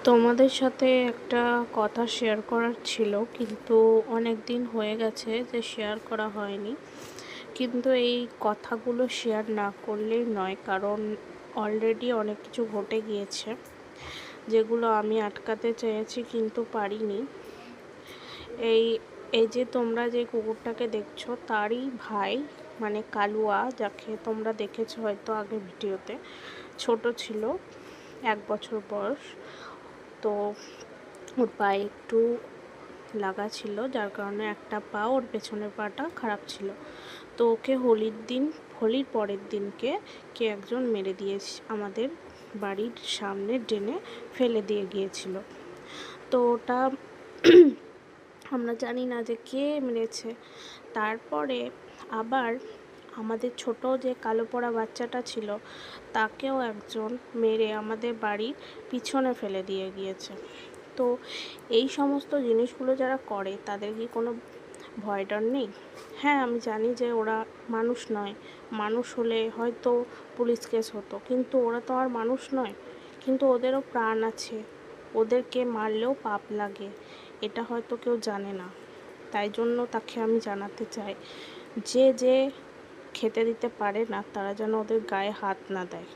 তোমাদের সাথে একটা কথা শেয়ার করার ছিল, কিন্তু অনেক দিন হয়ে গেছে যে শেয়ার করা হয়নি। কিন্তু এই কথাগুলো শেয়ার না করলেই নয়, কারণ অলরেডি অনেক কিছু ঘটে গিয়েছে যেগুলো আমি আটকাতে চেয়েছি কিন্তু পারিনি। এই এই যে তোমরা যে কুকুরটাকে দেখছো তারই ভাই, মানে কালুয়া, যাকে তোমরা দেখেছো হয়তো আগে ভিডিওতে। ছোট ছিল, 1 বছর বয়স। তো ওর পায়ে একটু লাগা ছিল, যার কারণে একটা পা, ওর পেছনের পাটা খারাপ ছিল। তো ওকে হোলির পরের দিনকে কে একজন মেরে দিয়ে আমাদের বাড়ির সামনে ড্রেনে ফেলে দিয়ে গিয়েছিল। তো ওটা আমরা জানি না যে কে মেরেছে। তারপরে আবার আমাদের ছোট যে কালো পড়া বাচ্চাটা ছিল তাকেও একজন মেরে আমাদের বাড়ির পিছনে ফেলে দিয়ে গিয়েছে। তো এই সমস্ত জিনিসগুলো যারা করে তাদের কি কোনো ভয় ডর নেই? হ্যাঁ, আমি জানি যে ওরা মানুষ নয়, মানুষ হলে হয়তো পুলিশ কেস হতো, কিন্তু ওরা তো আর মানুষ নয়। কিন্তু ওদেরও প্রাণ আছে, ওদেরকে মারলেও পাপ লাগে, এটা হয়তো কেউ জানে না। তাই জন্য তাকে আমি জানাতে চাই যে খেতে দিতে পারে না তারা যেন ওদের গায়ে হাত না দেয়।